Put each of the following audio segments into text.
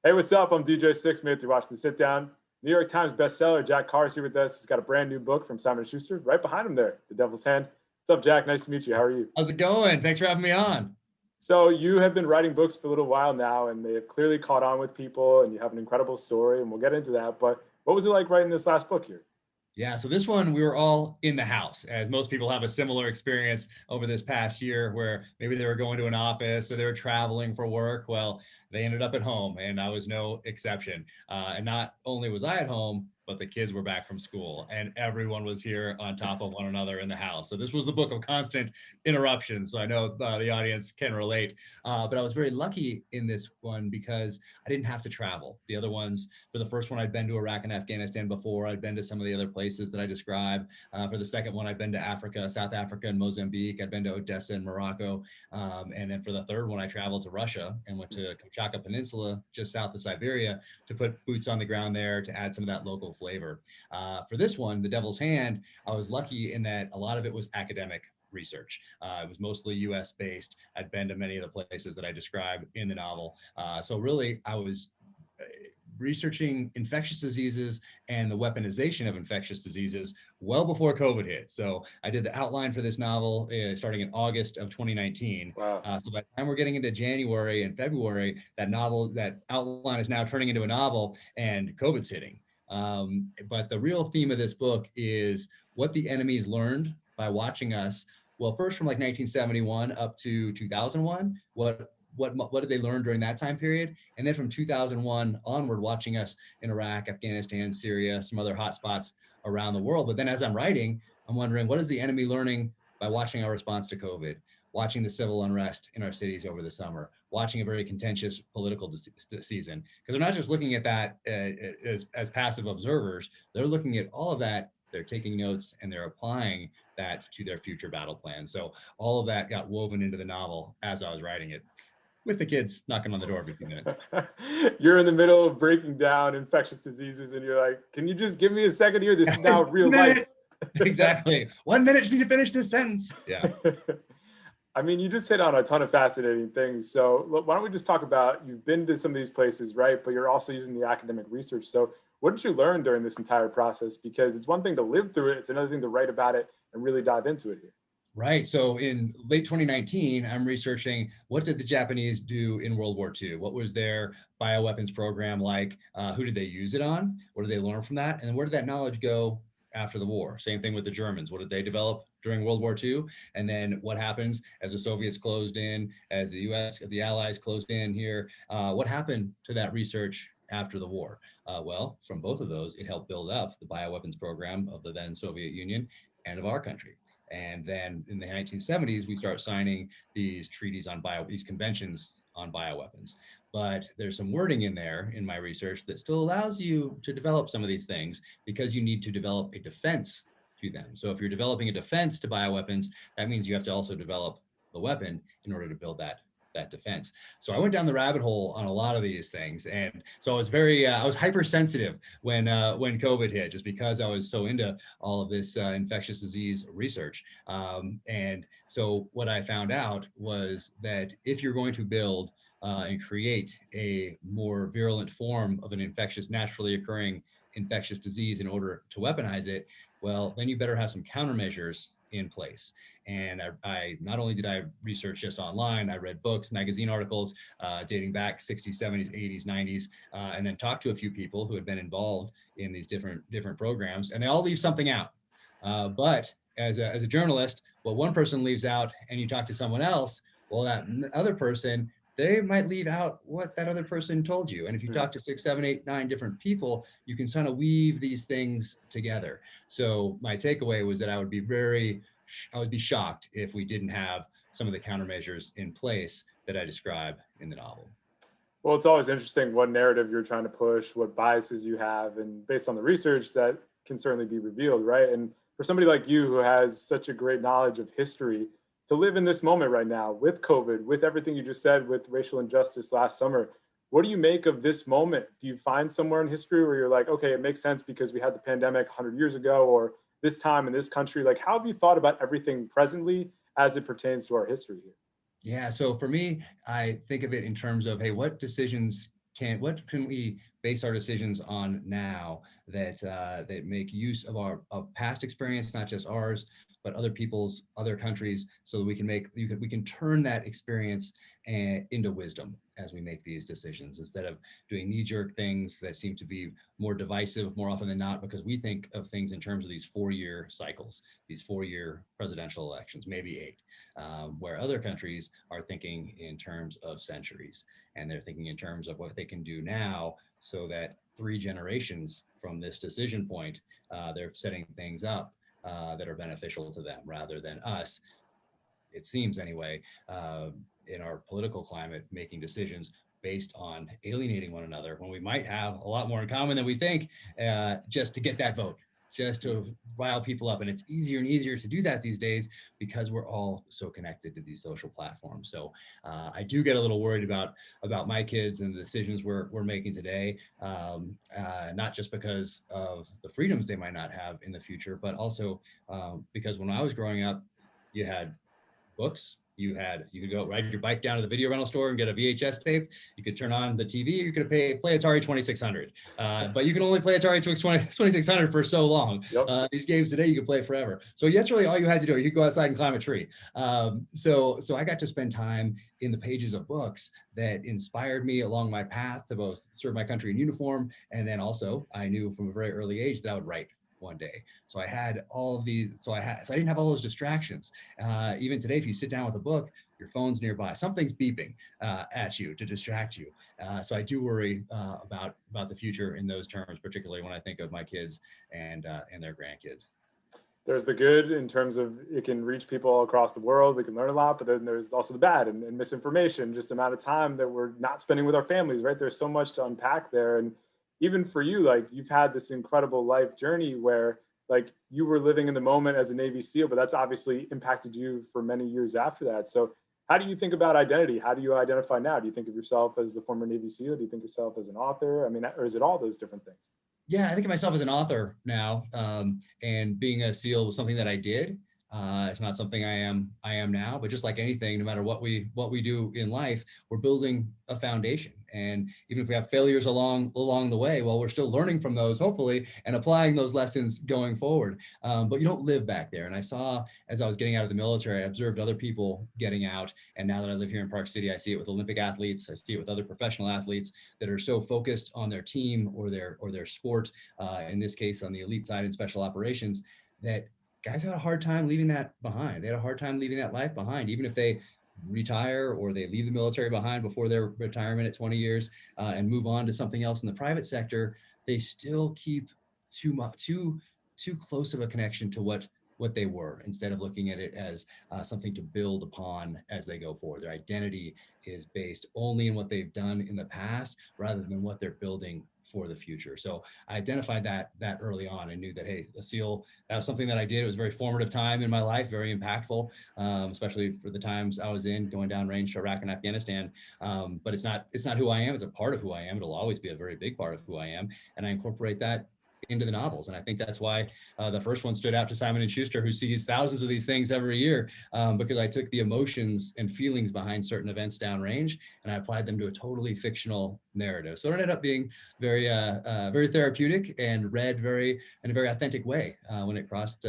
Hey, what's up? I'm DJ Sixsmith. You're watching The Sit Down. New York Times bestseller Jack Carr is here with us. He's got a brand new book from Simon & Schuster right behind him there, The Devil's Hand. What's up, Jack? Nice to meet you. How are you? How's it going? Thanks for having me on. So you have been writing books for a little while now, and they have clearly caught on with people, and you have an incredible story, and we'll get into that. But what was it like writing this last book here? Yeah, so this one, we were all in the house, as most people have a similar experience over this past year where maybe they were going to an office or they were traveling for work. Well, they ended up at home, and I was no exception. And not only was I at home, but the kids were back from school, and everyone was here on top of one another in the house. So this was the book of constant interruption. So I know the audience can relate. But I was very lucky in this one because I didn't have to travel. The other ones, for the first one, I'd been to Iraq and Afghanistan before. I'd been to some of the other places that I described. For the second one, I'd been to Africa, South Africa, and Mozambique. I'd been to Odessa and Morocco. And then for the third one, I traveled to Russia and went to Kamchatka Peninsula, just south of Siberia, to put boots on the ground there to add some of that local flavor. For this one, The Devil's Hand, I was lucky in that a lot of it was academic research. It was mostly US based. I'd been to many of the places that I describe in the novel. So really, I was researching infectious diseases and the weaponization of infectious diseases well before COVID hit. So I did the outline for this novel starting in August of 2019. Wow. So by the time we're getting into January and February, that outline is now turning into a novel, and COVID's hitting. But the real theme of this book is what the enemies learned by watching us. Well, first from like 1971 up to 2001, what did they learn during that time period? And then from 2001 onward, watching us in Iraq, Afghanistan, Syria, some other hotspots around the world. But then as I'm writing, I'm wondering, what is the enemy learning by watching our response to COVID, watching the civil unrest in our cities over the summer, watching a very contentious political season? Because they're not just looking at that as passive observers, they're looking at all of that, they're taking notes, and they're applying that to their future battle plans. So all of that got woven into the novel as I was writing it, with the kids knocking on the door every few minutes. You're in the middle of breaking down infectious diseases, and you're like, can you just give me a second here? This is now real life. Exactly. 1 minute, just need to finish this sentence. Yeah. I mean, you just hit on a ton of fascinating things. So why don't we just talk about, you've been to some of these places, right? But you're also using the academic research. So what did you learn during this entire process? Because it's one thing to live through it. It's another thing to write about it and really dive into it here. Right. So in late 2019, I'm researching, what did the Japanese do in World War II? What was their bioweapons program like? Who did they use it on? What did they learn from that? And then where did that knowledge go after the war? Same thing with the Germans. What did they develop during World War II? And then what happens as the Soviets closed in, as the US, the Allies closed in here? What happened to that research after the war? Well, from both of those, it helped build up the bioweapons program of the then Soviet Union and of our country. And then in the 1970s, we start signing these treaties on these conventions on bioweapons. But there's some wording in there in my research that still allows you to develop some of these things, because you need to develop a defense to them. So if you're developing a defense to bioweapons, that means you have to also develop the weapon in order to build that defense. So I went down the rabbit hole on a lot of these things. And so I was I was hypersensitive when COVID hit, just because I was so into all of this infectious disease research. And so what I found out was that if you're going to build and create a more virulent form of an naturally occurring infectious disease in order to weaponize it, well, then you better have some countermeasures in place. And I not only did I research just online, I read books, magazine articles dating back 60s, 70s, 80s, 90s, and then talked to a few people who had been involved in these different programs, and they all leave something out. But as a journalist, what one person leaves out and you talk to someone else, well, that other person, they might leave out what that other person told you. And if you talk to 6, 7, 8, 9 different people, you can kind of weave these things together. So my takeaway was that I would be shocked if we didn't have some of the countermeasures in place that I describe in the novel. Well, it's always interesting what narrative you're trying to push, what biases you have, and based on the research that can certainly be revealed, right? And for somebody like you who has such a great knowledge of history, to live in this moment right now with COVID, with everything you just said, with racial injustice last summer, what do you make of this moment? Do you find somewhere in history where you're like, okay, it makes sense because we had the pandemic 100 years ago, or this time in this country? Like, how have you thought about everything presently as it pertains to our history here? Yeah, so for me, I think of it in terms of, hey, what decisions what can we base our decisions on now that that make use of our past experience, not just ours, but other people's, other countries, so that we can we can turn that experience into wisdom as we make these decisions, instead of doing knee-jerk things that seem to be more divisive more often than not, because we think of things in terms of these 4-year cycles, these 4-year presidential elections, maybe 8, where other countries are thinking in terms of centuries, and they're thinking in terms of what they can do now, so that 3 generations from this decision point, they're setting things up that are beneficial to them rather than us, it seems anyway, in our political climate, making decisions based on alienating one another when we might have a lot more in common than we think, just to get that vote, just to rile people up. And it's easier and easier to do that these days because we're all so connected to these social platforms. So I do get a little worried about my kids and the decisions we're making today, not just because of the freedoms they might not have in the future, but also because when I was growing up, you had books. You could go ride your bike down to the video rental store and get a VHS tape. You could turn on the TV. You could play Atari 2600, but you can only play Atari 2600 for so long. Yep. These games today, you can play forever. So that's really all you had to do. You could go outside and climb a tree. So I got to spend time in the pages of books that inspired me along my path to both serve my country in uniform, and then also I knew from a very early age that I would write one day. So I had all of these, so I didn't have all those distractions. Even today, if you sit down with a book, your phone's nearby, something's beeping at you to distract you. So I do worry about the future in those terms, particularly when I think of my kids and their grandkids. There's the good in terms of it can reach people all across the world. We can learn a lot, but then there's also the bad and misinformation, just the amount of time that we're not spending with our families, right? There's so much to unpack there. And even for you, like you've had this incredible life journey where like you were living in the moment as a Navy SEAL, but that's obviously impacted you for many years after that. So how do you think about identity? How do you identify now? Do you think of yourself as the former Navy SEAL? Do you think of yourself as an author? I mean, or is it all those different things? Yeah, I think of myself as an author now, and being a SEAL was something that I did. It's not something I am now, but just like anything, no matter what we do in life, we're building a foundation. And even if we have failures along the way, well, we're still learning from those, hopefully, and applying those lessons going forward. But you don't live back there. And I saw, as I was getting out of the military, I observed other people getting out. And now that I live here in Park City, I see it with Olympic athletes. I see it with other professional athletes that are so focused on their team or their sport, in this case, on the elite side in special operations, that guys had a hard time leaving that behind. They had a hard time leaving that life behind, even if they retire or they leave the military behind before their retirement at 20 years and move on to something else in the private sector. They still keep too close of a connection to what they were, instead of looking at it as something to build upon as they go forward. Their identity is based only in what they've done in the past rather than what they're building for the future. So I identified that early on and knew that, hey, a SEAL, that was something that I did. It was a very formative time in my life, very impactful, especially for the times I was in going down range to Iraq and Afghanistan. But it's not who I am. It's a part of who I am. It'll always be a very big part of who I am. And I incorporate that into the novels. And I think that's why the first one stood out to Simon & Schuster, who sees thousands of these things every year, because I took the emotions and feelings behind certain events downrange and I applied them to a totally fictional narrative. So it ended up being very therapeutic and read in a very authentic way when it crossed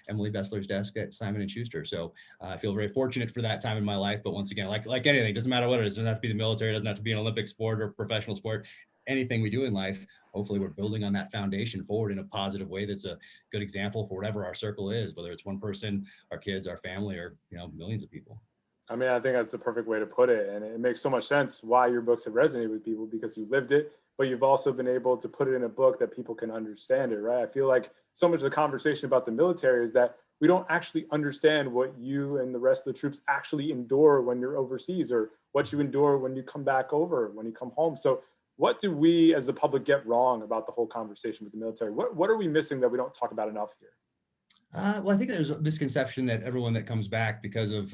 Emily Bessler's desk at Simon & Schuster. So I feel very fortunate for that time in my life. But once again, like anything, doesn't matter what it is. It doesn't have to be the military. It doesn't have to be an Olympic sport or professional sport. Anything we do in life, hopefully we're building on that foundation forward in a positive way that's a good example for whatever our circle is, whether it's one person, our kids, our family, or millions of people. I mean, I think that's the perfect way to put it. And it makes so much sense why your books have resonated with people, because you lived it, but you've also been able to put it in a book that people can understand it, right? I feel like so much of the conversation about the military is that we don't actually understand what you and the rest of the troops actually endure when you're overseas, or what you endure when you come back over, when you come home. So what do we as the public get wrong about the whole conversation with the military? What are we missing that we don't talk about enough here? Well, I think there's a misconception that everyone that comes back because of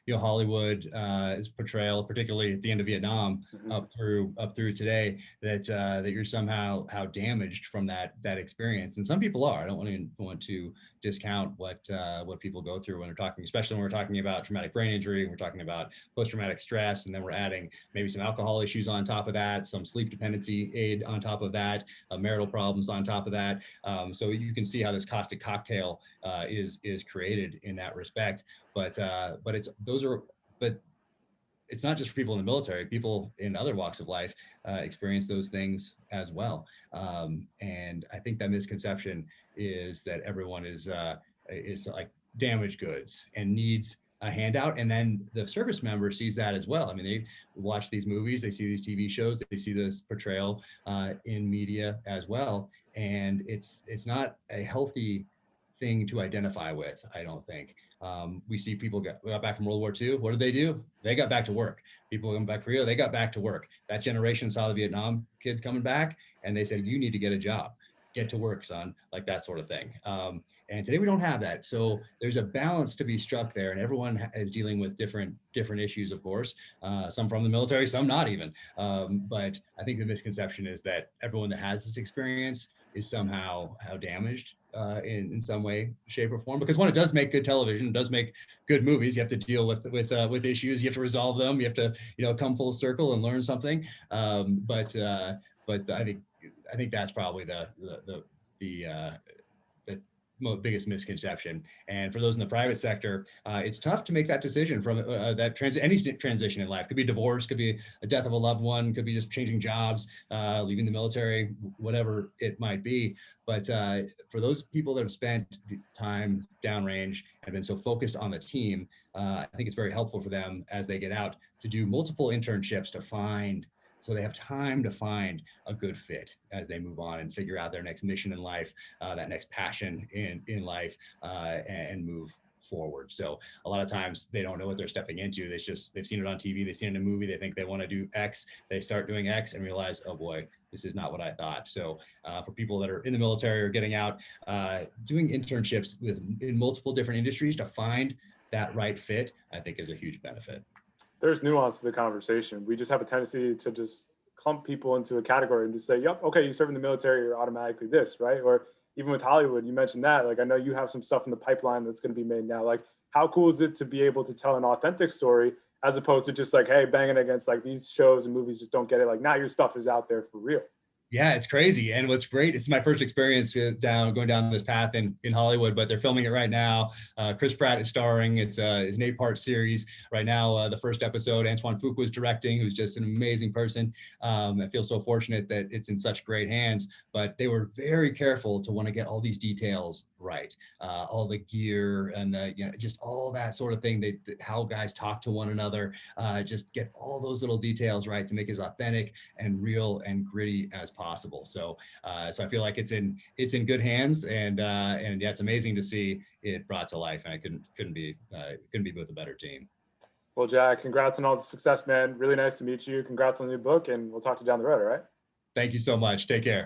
Hollywood's portrayal, particularly at the end of Vietnam, Mhm. up through today, that you're somehow how damaged from that experience. And some people are. I don't want to discount what people go through when they're talking, especially when we're talking about traumatic brain injury, we're talking about post-traumatic stress, and then we're adding maybe some alcohol issues on top of that, some sleep dependency aid on top of that, marital problems on top of that. So you can see how this caustic cocktail is created in that respect. But it's not just for people in the military. People in other walks of life experience those things as well. And I think that misconception is that everyone is like damaged goods and needs a handout. And then the service member sees that as well. I mean, they watch these movies, they see these TV shows, they see this portrayal in media as well. And it's not a healthy thing to identify with, I don't think. We see people got back from World War II. What did they do? They got back to work. People come back from Korea, they got back to work. That generation saw the Vietnam kids coming back and they said, you need to get a job. Get to work, son, like that sort of thing. And today we don't have that. So there's a balance to be struck there, and everyone is dealing with different issues, of course. Some from the military, some not even. But I think the misconception is that everyone that has this experience is somehow how damaged in some way, shape, or form. Because one, it does make good television, it does make good movies. You have to deal with issues, you have to resolve them, you have to come full circle and learn something. But I think that's probably the biggest misconception. And for those in the private sector, it's tough to make that decision from any transition in life. Could be divorce, could be a death of a loved one, could be just changing jobs, leaving the military, whatever it might be. But for those people that have spent time downrange and been so focused on the team, I think it's very helpful for them as they get out to do multiple internships so they have time to find a good fit as they move on and figure out their next mission in life, that next passion in life, and move forward. So a lot of times they don't know what they're stepping into. They've seen it on TV, they've seen it in a movie, they think they want to do X, they start doing X and realize, oh boy, this is not what I thought. So for people that are in the military or getting out, doing internships in multiple different industries to find that right fit, I think is a huge benefit. There's nuance to the conversation. We just have a tendency to just clump people into a category and just say, yep, okay, you serve in the military, you're automatically this, right? Or even with Hollywood, you mentioned that. Like, I know you have some stuff in the pipeline that's going to be made now. Like, how cool is it to be able to tell an authentic story as opposed to just like, hey, banging against like these shows and movies just don't get it. Like, now your stuff is out there for real. Yeah, it's crazy. And what's great, it's my first experience going down this path in Hollywood, but they're filming it right now. Chris Pratt is starring. It's an 8-part series right now. The first episode, Antoine Fuqua is directing, who's just an amazing person. I feel so fortunate that it's in such great hands, but they were very careful to want to get all these details right. All the gear and just all that sort of thing, how guys talk to one another, just get all those little details right to make it as authentic and real and gritty as possible. So I feel like it's in good hands, and yeah, it's amazing to see it brought to life. And I couldn't be with a better team. Well, Jack, congrats on all the success, man. Really nice to meet you. Congrats on the new book, and we'll talk to you down the road. All right. Thank you so much. Take care.